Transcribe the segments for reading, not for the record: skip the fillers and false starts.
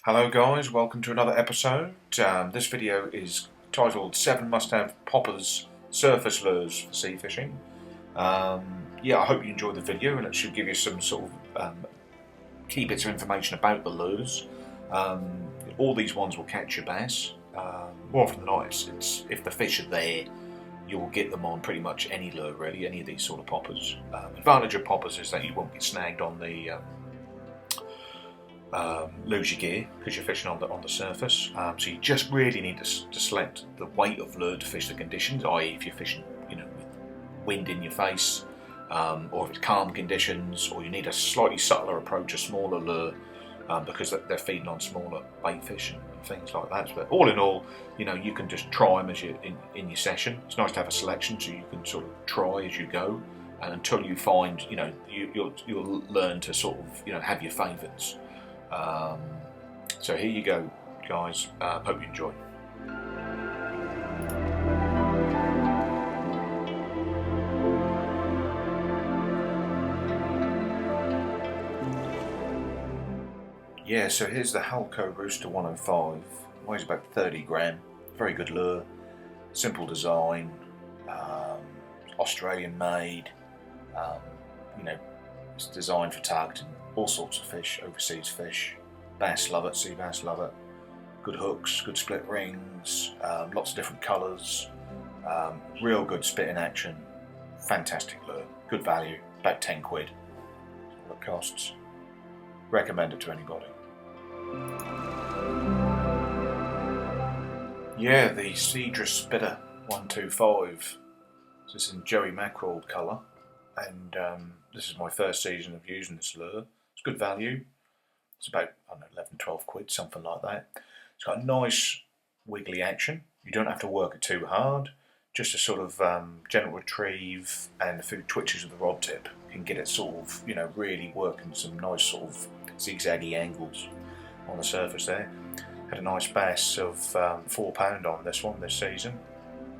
Hello guys, welcome to another episode. This video is titled 7 Must-Have Poppers Surface Lures for Sea Fishing. I hope you enjoyed the video and it should give you some sort of key bits of information about the lures. All these ones will catch your bass. More often than not, it's if the fish are there, you'll get them on pretty much any lure really, any of these sort of poppers. Advantage of poppers is that you won't get snagged on the lose your gear because you're fishing on the surface. So you just really need to select the weight of lure to fish the conditions, i.e. if you're fishing with wind in your face, or if it's calm conditions, or you need a slightly subtler approach, a smaller lure, because they're feeding on smaller bait fish and things like that. But all in all, you can just try them as you in your session. It's nice to have a selection so you can sort of try as you go, and until you find you'll learn to sort of have your favourites. So here you go, guys. Hope you enjoy. So here's the Halco Rooster 105. Weighs about 30 gram. Very good lure. Simple design. Australian made. It's designed for targeting all sorts of fish, overseas fish. Bass love it, Seabass love it. Good hooks, good split rings, lots of different colours. Real good spitting action. Fantastic lure, good value, about 10 quid. That's what it costs. Recommend it to anybody. The Seadress Spitter 125. This is in Joey Mackerel colour, and this is my first season of using this lure. It's good value. It's about 11, 12 quid, something like that. It's got a nice wiggly action. You don't have to work it too hard. Just a sort of gentle retrieve and a few twitches of the rod tip can get it sort of, really working some nice sort of zigzaggy angles on the surface there. Had a nice bass of £4 on this one this season.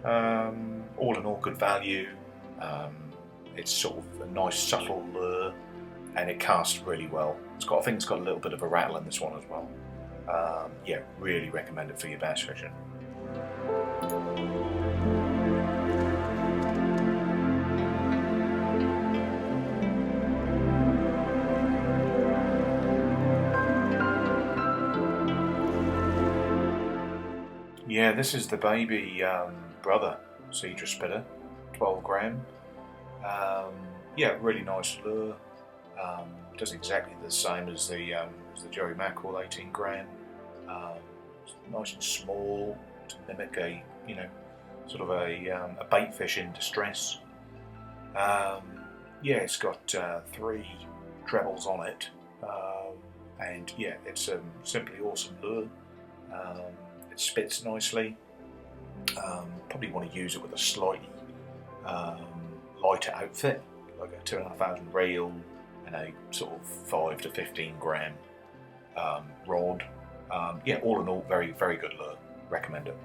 All in all, good value. It's sort of a nice subtle lure, and it casts really well. I think it's got a little bit of a rattle in this one as well. Really recommend it for your bass fishing. This is the baby brother Seadress Spitter, 12 gram. Really nice lure. Does exactly the same as the Joey Mackerel 18 gram. It's nice and small to mimic a sort of a bait fish in distress. It's got 3 trebles on it, and it's a simply awesome lure. It spits nicely. Probably want to use it with a slightly lighter outfit, like a 2,500 reel and a sort of 5 to 15 gram rod. All in all, very, very good lure. Recommend it.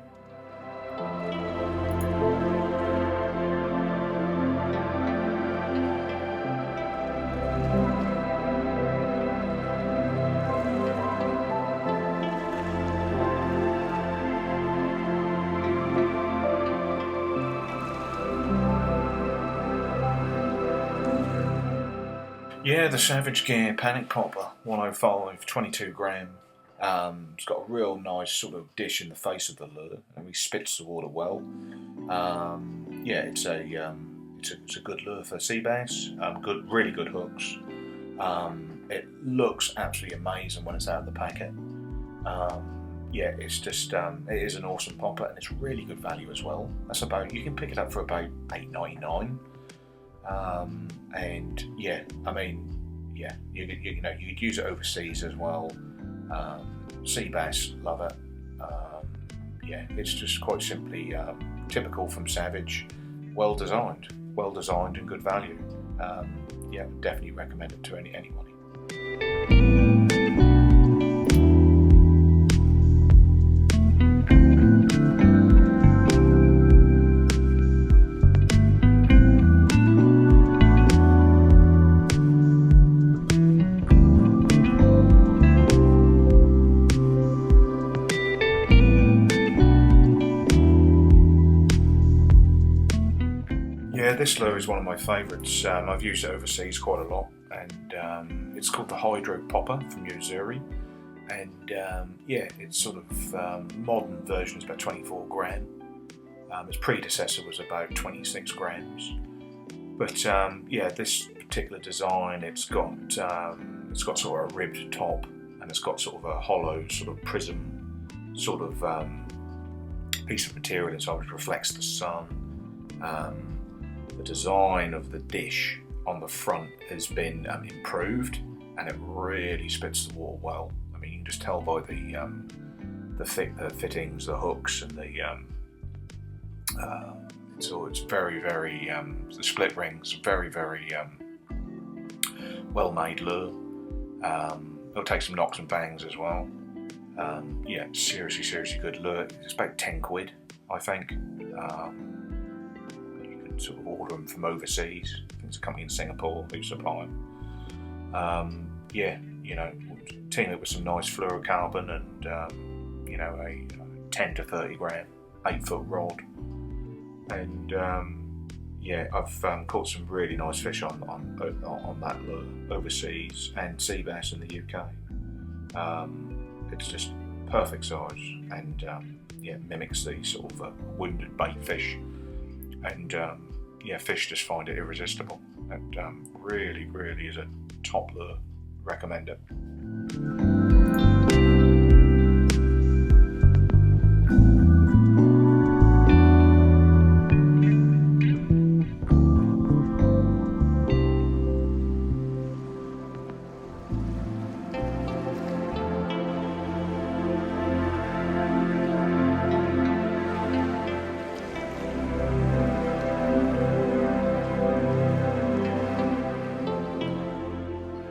The Savage Gear Panic Popper 105, 22 gram. It's got a real nice sort of dish in the face of the lure, and he spits the water well. It's a good lure for sea bass. Really good hooks. It looks absolutely amazing when it's out of the packet. It's just it is an awesome popper, and it's really good value as well. You can pick it up for about $8.99. You could use it overseas as well. Sea bass love it. It's just quite simply typical from Savage. Well designed and good value. Definitely recommend it to anybody. this lure is one of my favourites. I've used it overseas quite a lot, and it's called the Hydro Popper from Missouri. And yeah, it's sort of modern version is about 24 gram. Its predecessor was about 26 grams. But yeah, this particular design, it's got sort of a ribbed top, and it's got sort of a hollow sort of prism sort of piece of material inside which reflects the sun. The design of the dish on the front has been improved, and it really spits the water well. I mean, you can just tell by the fittings, the hooks, and the it's very, very the split rings, very, very well made lure. It'll take some knocks and bangs as well. Yeah, seriously good lure. It's about 10 quid, I think. You can sort of order them from overseas. There's a company in Singapore who supply them. Yeah, you know, team it with some nice fluorocarbon and you know, a 10 to 30 gram 8-foot rod. And yeah, I've caught some really nice fish on that lure overseas, and Seabass in the UK. It's just perfect size, and yeah, mimics the sort of wounded bait fish, and yeah, fish just find it irresistible. And really is a top lure. Recommend it.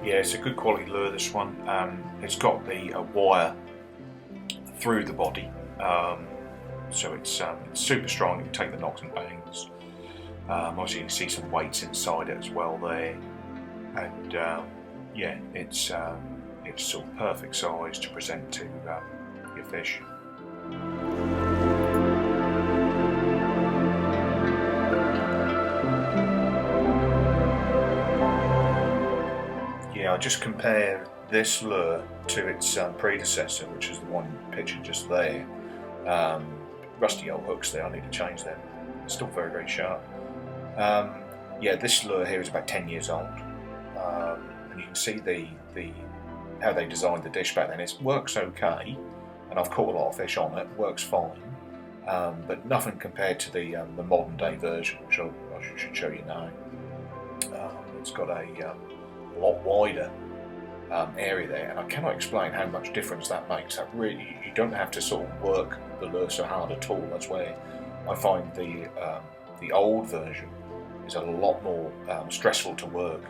Yeah, it's a good quality lure, this one. It's got the wire through the body, so it's super strong. You can take the knocks and bangs. Obviously, you can see some weights inside it as well there, and yeah, it's sort of perfect size to present to your fish. I just compare this lure to its predecessor, which is the one pictured just there. Rusty old hooks there, I need to change them. It's still very sharp. Yeah, this lure here is about 10 years old, and you can see the how they designed the dish back then. It works okay, and I've caught a lot of fish on it. Works fine, but nothing compared to the modern day version, which I should show you now. It's got a lot wider area there, and I cannot explain how much difference that makes. That really, you don't have to sort of work the lure so hard at all. That's where I find the old version is a lot more stressful to work.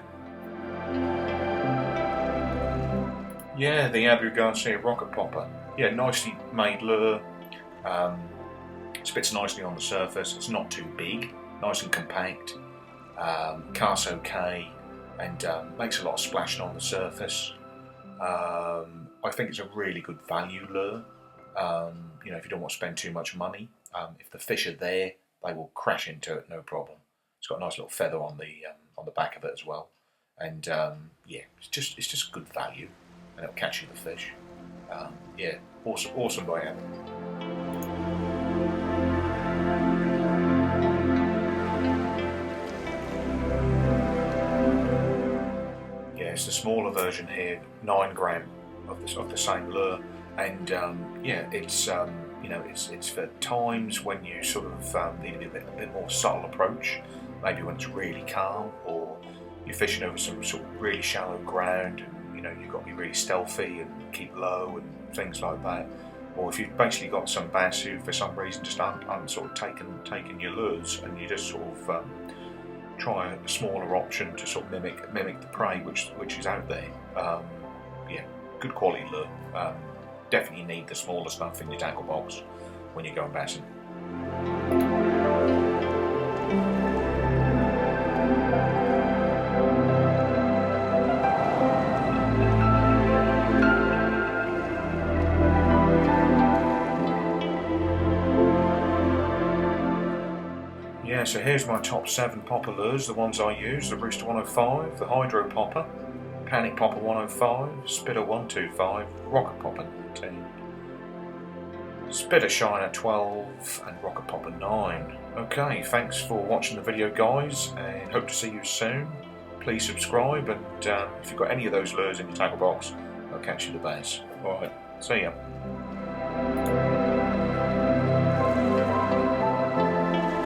Yeah, the Garcia rocket popper. Yeah, nicely made lure. Spits nicely on the surface. It's not too big, nice and compact. Casts okay. And makes a lot of splashing on the surface. I think it's a really good value lure. You know, if you don't want to spend too much money, if the fish are there, they will crash into it, no problem. It's got a nice little feather on the back of it as well, and yeah, it's just good value, and it'll catch you the fish. Yeah, awesome by him. It's the smaller version here, 9 gram of the same lure, and yeah, it's you know, it's for times when you sort of need a bit more subtle approach, maybe when it's really calm, or you're fishing over some sort of really shallow ground, and you know, you've got to be really stealthy and keep low and things like that. Or if you've basically got some bass who for some reason just aren't sort of taking your lures, and you just sort of try a smaller option to sort of mimic the prey which is out there. Yeah, good quality lure. Definitely need the smaller stuff in your tackle box when you're going bassing. so here's my top 7 popper lures, the ones I use: the Rooster 105, the Hydro Popper, Panic Popper 105, Spitter 125, Rocket Popper 19, Spitter Shiner 12 and Rocket Popper 9. Okay, thanks for watching the video guys, and hope to see you soon. Please subscribe, and if you've got any of those lures in your tackle box, I'll catch you the bass. Alright, see ya.